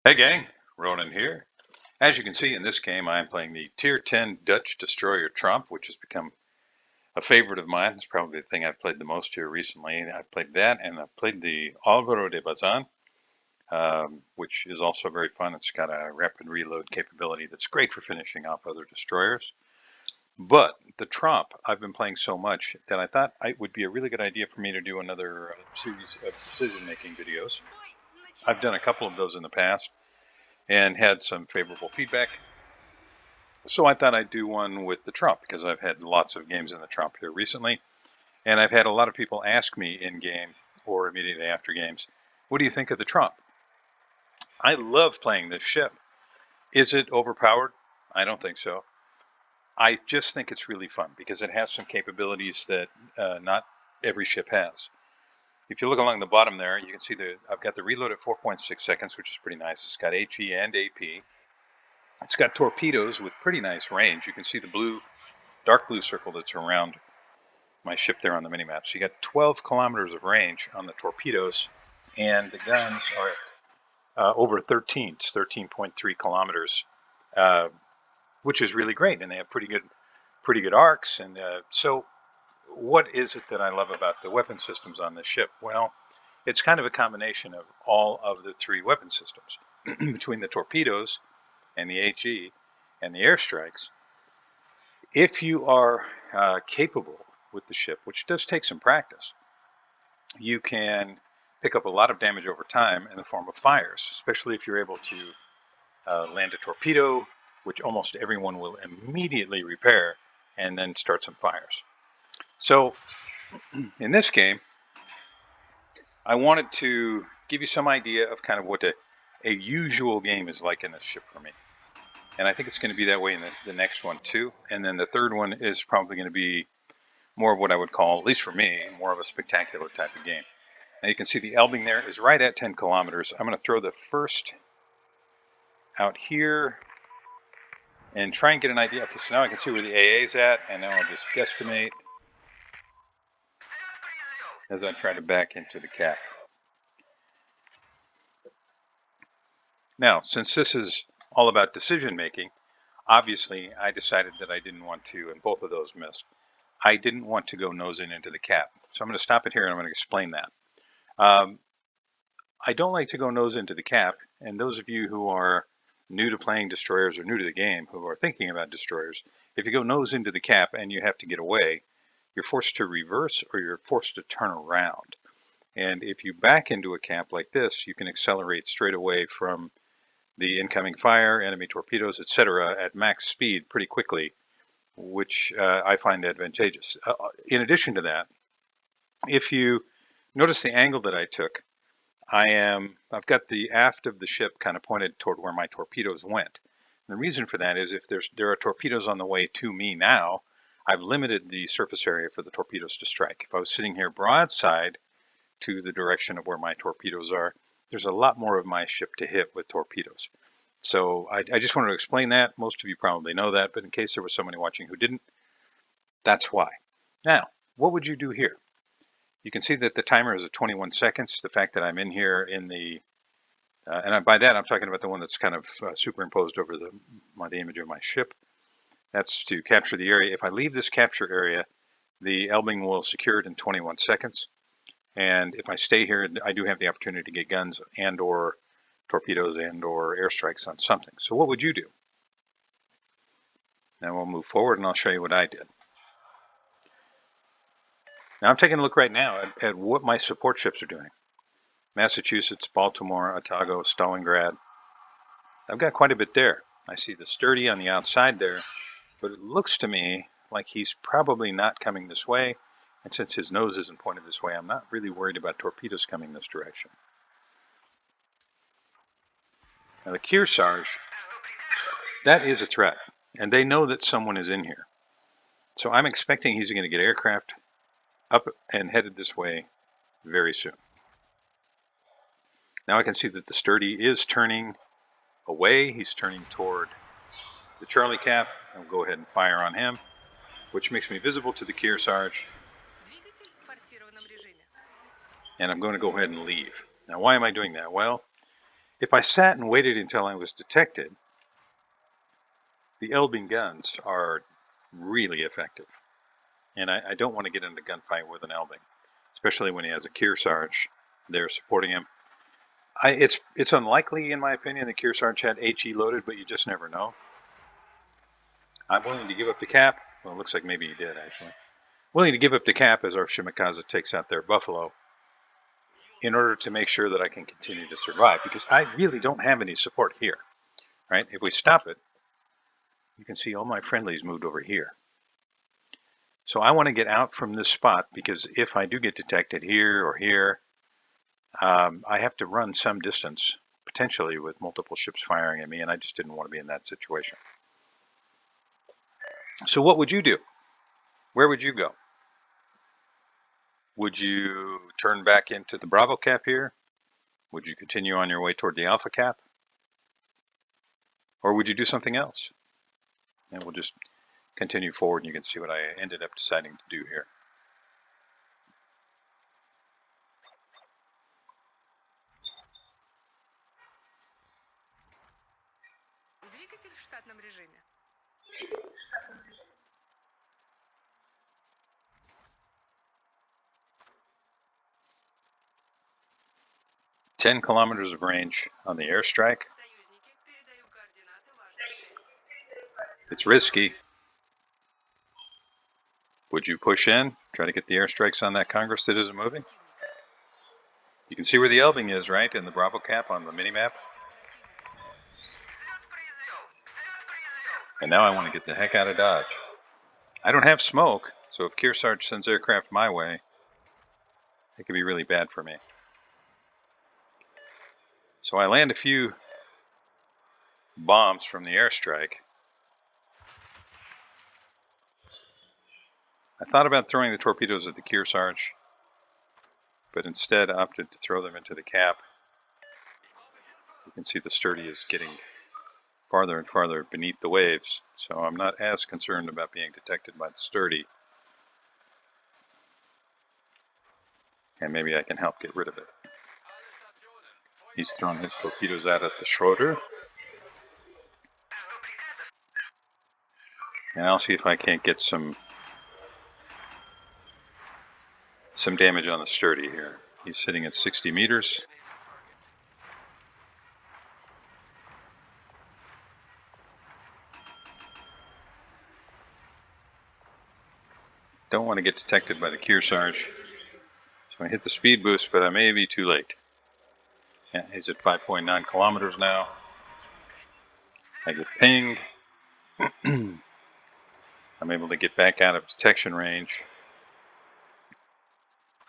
Hey gang, Ronan here. As you can see in this game, I'm playing the Tier 10 Dutch destroyer Tromp, which has become a favorite of mine. It's probably the thing I've played the most here recently. I've played that, and I've played the Alvaro de Bazan, which is also very fun. It's got a rapid reload capability that's great for finishing off other destroyers. But the Tromp, I've been playing so much that I thought it would be a really good idea for me to do another series of decision-making videos. I've done a couple of those in the past and had some favorable feedback. So I thought I'd do one with the Trump because I've had lots of games in the Trump here recently. And I've had a lot of people ask me in game or immediately after games, what do you think of the Trump? I love playing this ship. Is it overpowered? I don't think so. I just think it's really fun because it has some capabilities that not every ship has. If you look along the bottom there, you can see I've got the reload at 4.6 seconds, which is pretty nice. It's got HE and AP. It's got torpedoes with pretty nice range. You can see the blue, dark blue circle that's around my ship there on the minimap. So you got 12 kilometers of range on the torpedoes, and the guns are over 13. It's 13.3 kilometers, which is really great, and they have pretty good arcs. And so, what is it that I love about the weapon systems on this ship? Well, it's kind of a combination of all of the three weapon systems between the torpedoes and the HE and the airstrikes. If you are capable with the ship, which does take some practice, you can pick up a lot of damage over time in the form of fires, especially if you're able to land a torpedo, which almost everyone will immediately repair, and then start some fires. So in this game, I wanted to give you some idea of kind of what a usual game is like in this ship for me. And I think it's going to be that way in the next one too. And then the third one is probably going to be more of what I would call, at least for me, more of a spectacular type of game. Now you can see the Elbing there is right at 10 kilometers. I'm going to throw the first out here and try and get an idea. Okay, so now I can see where the AA is at, and now I'll just guesstimate as I try to back into the cap. Now, since this is all about decision making, obviously I decided that I didn't want to, and both of those missed. I didn't want to go nosing into the cap. So I'm going to stop it here and I'm going to explain that. I don't like to go nose into the cap, and those of you who are new to playing destroyers or new to the game who are thinking about destroyers, if you go nose into the cap and you have to get away, you're forced to reverse or you're forced to turn around. And if you back into a cap like this, you can accelerate straight away from the incoming fire, enemy torpedoes, etc. at max speed pretty quickly, which I find advantageous. In addition to that, if you notice the angle that I took, I've got the aft of the ship kind of pointed toward where my torpedoes went. And the reason for that is if there are torpedoes on the way to me now, I've limited the surface area for the torpedoes to strike. If I was sitting here broadside to the direction of where my torpedoes are, there's a lot more of my ship to hit with torpedoes. So I just wanted to explain that. Most of you probably know that, but in case there was somebody watching who didn't, that's why. Now, what would you do here? You can see that the timer is at 21 seconds. The fact that I'm in here in the, and by that I'm talking about the one that's kind of superimposed over the image of my ship. That's to capture the area. If I leave this capture area, the Elbing will secure it in 21 seconds. And if I stay here, I do have the opportunity to get guns and or torpedoes and or airstrikes on something. So what would you do? Now we'll move forward and I'll show you what I did. Now I'm taking a look right now at what my support ships are doing. Massachusetts, Baltimore, Otago, Stalingrad. I've got quite a bit there. I see the Sturdy on the outside there, but it looks to me like he's probably not coming this way. And since his nose isn't pointed this way, I'm not really worried about torpedoes coming this direction. Now the Kearsarge, that is a threat. And they know that someone is in here. So I'm expecting he's going to get aircraft up and headed this way very soon. Now I can see that the Sturdy is turning away. He's turning toward the Charlie Cap. I'll go ahead and fire on him, which makes me visible to the Kearsarge. And I'm going to go ahead and leave. Now, why am I doing that? Well, If I sat and waited until I was detected, the Elbing guns are really effective. And I don't want to get into a gunfight with an Elbing, especially when he has a Kearsarge there supporting him. It's unlikely, in my opinion, that Kearsarge had HE loaded, but you just never know. I'm willing to give up the cap. Well, it looks like maybe he did, actually. Willing to give up the cap as our Shimakaze takes out their Buffalo in order to make sure that I can continue to survive, because I really don't have any support here, right? If we stop it, you can see all my friendlies moved over here. So I want to get out from this spot, because if I do get detected here or here, I have to run some distance, potentially with multiple ships firing at me, and I just didn't want to be in that situation. So what would you do? Where would you go? Would you turn back into the Bravo cap here? Would you continue on your way toward the Alpha cap? Or would you do something else? And we'll just continue forward, and you can see what I ended up deciding to do here. Двигатель в штатном режиме. 10 kilometers of range on the airstrike. Союзники, передаю координаты вашей цели. It's risky. Would you push in, try to get the airstrikes on that Congress that isn't moving? You can see where the Elbing is, right, in the Bravo cap on the minimap. And now I want to get the heck out of Dodge. I don't have smoke, so if Kearsarge sends aircraft my way, it could be really bad for me. So I land a few bombs from the airstrike. I thought about throwing the torpedoes at the Kearsarge, but instead opted to throw them into the cap. You can see the Sturdy is getting farther and farther beneath the waves, so I'm not as concerned about being detected by the Sturdy. And maybe I can help get rid of it. He's throwing his torpedoes out at the Schroeder. And I'll see if I can't get some damage on the Sturdy here. He's sitting at 60 meters. Don't want to get detected by the Kearsarge. So I hit the speed boost, but I may be too late. Yeah, he's at 5.9 kilometers now. I get pinged. I'm able to get back out of detection range.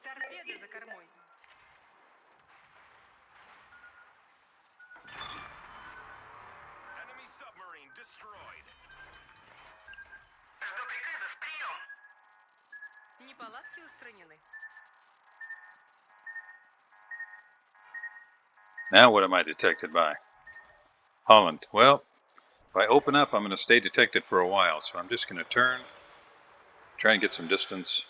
Торпеды за кормой. Enemy submarine destroyed. Жду приказов, прием. Неполадки устранены. Now what am I detected by? Holland. Well, if I open up, I'm going to stay detected for a while, so I'm just going to turn, try and get some distance.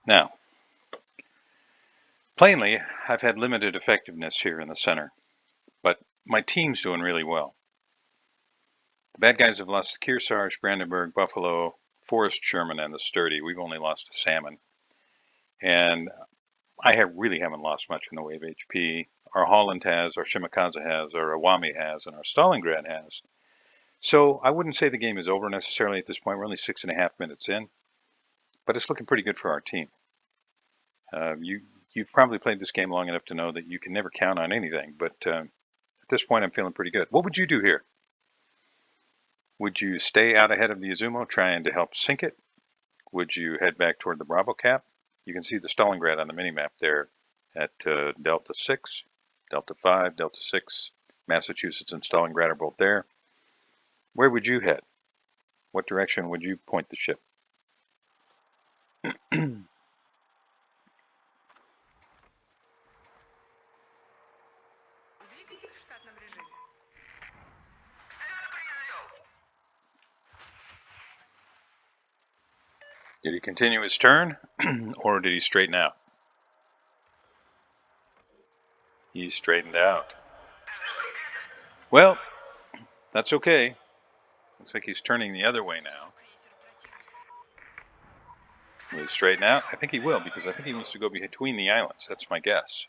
Now, plainly, I've had limited effectiveness here in the center, but my team's doing really well. The bad guys have lost the Kearsarge, Brandenburg, Buffalo, Forrest Sherman, and the Sturdy. We've only lost a Salmon. And I really haven't lost much in the way of HP. Our Holland has, our Shimakaze has, our Iwami has, and our Stalingrad has. So I wouldn't say the game is over necessarily at this point. We're only 6.5 minutes in, but it's looking pretty good for our team. You've probably played this game long enough to know that you can never count on anything, but at this point I'm feeling pretty good. What would you do here? Would you stay out ahead of the Izumo trying to help sink it? Would you head back toward the Bravo cap? You can see the Stalingrad on the minimap there at Delta 6, Delta 5, Delta 6. Massachusetts and Stalingrad are both there. Where would you head? What direction would you point the ship? Двигатель в штатном режиме. Did he continue his turn, or did he straighten out? He straightened out. Well, that's okay. Looks like he's turning the other way now. Will he straighten out? I think he will, because I think he wants to go between the islands. That's my guess.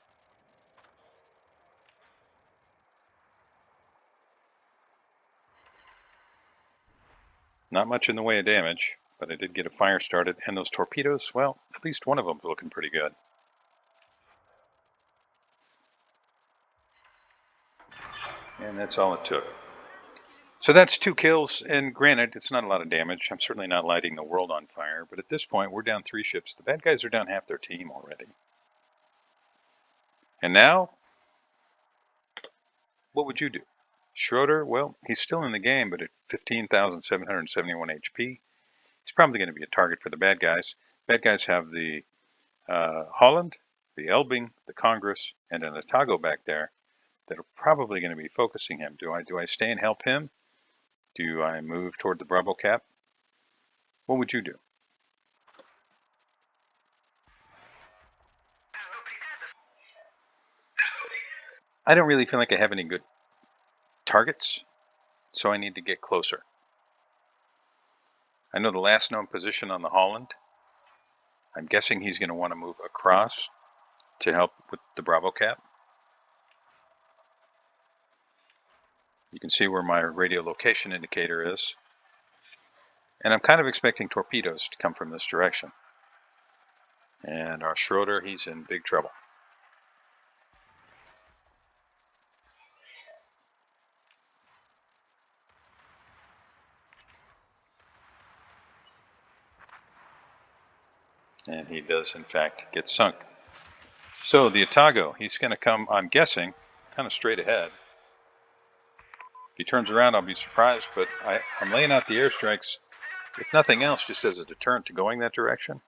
Not much in the way of damage, but I did get a fire started. And those torpedoes, well, at least one of them's looking pretty good. And that's all it took. So that's 2 kills, and granted, it's not a lot of damage. I'm certainly not lighting the world on fire, but at this point, we're down 3 ships. The bad guys are down half their team already. And now, what would you do? Schroeder, well, he's still in the game, but at 15,771 HP, he's probably going to be a target for the bad guys. Bad guys have the Holland, the Elbing, the Congress, and an Otago back there that are probably going to be focusing him. Do I stay and help him? Do I move toward the Bravo Cap? What would you do? I don't really feel like I have any good targets, so I need to get closer. I know the last known position on the Holland. I'm guessing he's going to want to move across to help with the Bravo Cap. You can see where my radio location indicator is. And I'm kind of expecting torpedoes to come from this direction. And our Schroeder, he's in big trouble. And he does, in fact, get sunk. So the Otago, he's going to come, I'm guessing, kind of straight ahead. If he turns around, I'll be surprised, but I'm laying out the airstrikes, if nothing else, just as a deterrent to going that direction.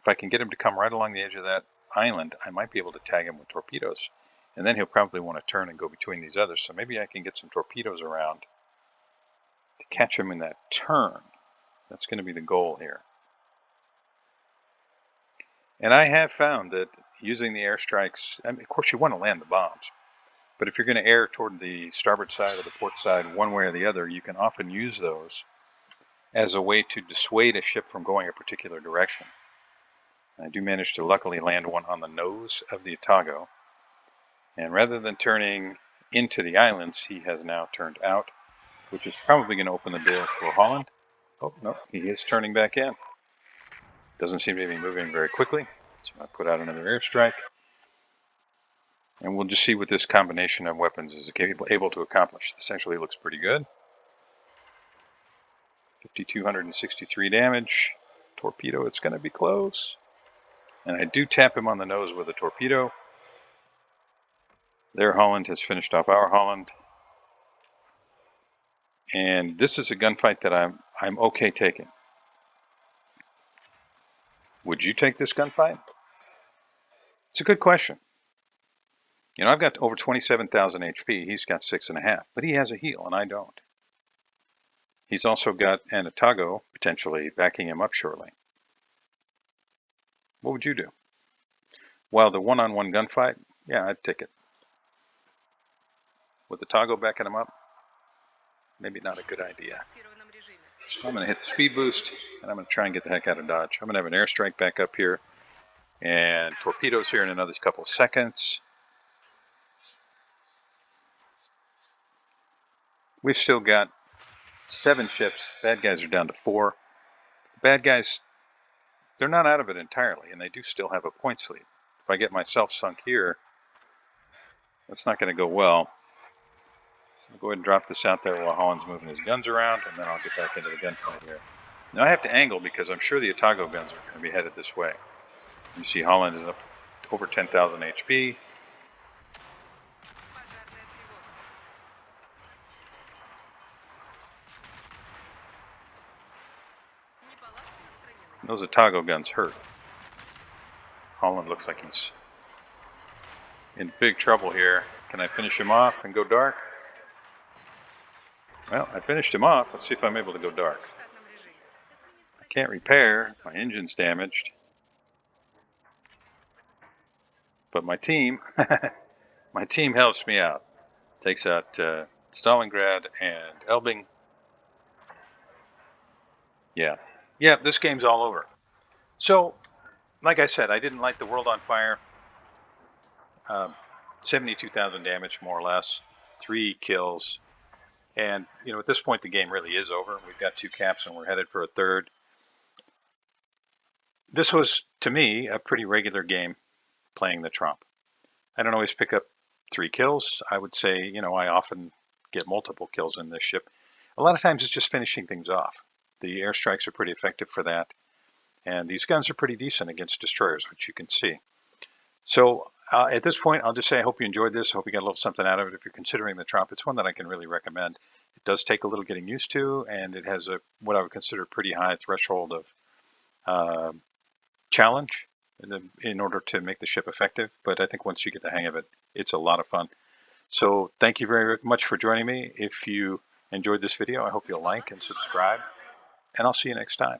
If I can get him to come right along the edge of that island, I might be able to tag him with torpedoes. And then he'll probably want to turn and go between these others. So maybe I can get some torpedoes around to catch him in that turn. That's going to be the goal here. And I have found that using the airstrikes, I mean, of course you want to land the bombs, but if you're going to air toward the starboard side or the port side, one way or the other, you can often use those as a way to dissuade a ship from going a particular direction. I do manage to luckily land one on the nose of the Otago, and rather than turning into the islands, he has now turned out, which is probably going to open the door for Holland. Oh, no, he is turning back in. Doesn't seem to be moving very quickly, so I put out another airstrike. And we'll just see what this combination of weapons is able to accomplish. This actually looks pretty good. 5,263 damage. Torpedo, it's going to be close. And I do tap him on the nose with a torpedo. Their Holland has finished off our Holland. And this is a gunfight that I'm okay taking. Would you take this gunfight? It's a good question. You know, I've got over 27,000 HP. He's got 6.5, but he has a heal, and I don't. He's also got an Otago potentially backing him up shortly. What would you do? Well, the one-on-one gunfight, yeah, I'd take it. With the Otago backing him up, maybe not a good idea. I'm going to hit the speed boost, and I'm going to try and get the heck out of Dodge. I'm going to have an airstrike back up here, and torpedoes here in another couple of seconds. We've still got 7 ships. Bad guys are down to 4. The bad guys, they're not out of it entirely, and they do still have a points lead. If I get myself sunk here, that's not going to go well. I'll go ahead and drop this out there while Holland's moving his guns around, and then I'll get back into the gunfight here. Now I have to angle because I'm sure the Otago guns are going to be headed this way. You see Holland is up to over 10,000 HP. Those Otago guns hurt. Holland looks like he's in big trouble here. Can I finish him off and go dark? Well, I finished him off. Let's see if I'm able to go dark. Can't repair. My engine's damaged. But my team, my team helps me out. Takes out Stalingrad and Elbing. Yeah. Yeah, this game's all over. So, like I said, I didn't light the world on fire. 72,000 damage, more or less. 3 kills. And, you know, at this point, the game really is over. We've got 2 caps and we're headed for a third. This was, to me, a pretty regular game playing the Tromp. I don't always pick up 3 kills. I would say, you know, I often get multiple kills in this ship. A lot of times it's just finishing things off. The airstrikes are pretty effective for that. And these guns are pretty decent against destroyers, which you can see. So at this point, I'll just say I hope you enjoyed this. I hope you got a little something out of it. If you're considering the Tromp, it's one that I can really recommend. It does take a little getting used to, and it has a what I would consider pretty high threshold of challenge in order to make the ship effective. But I think once you get the hang of it, it's a lot of fun. So thank you very much for joining me. If you enjoyed this video, I hope you'll like and subscribe, and I'll see you next time.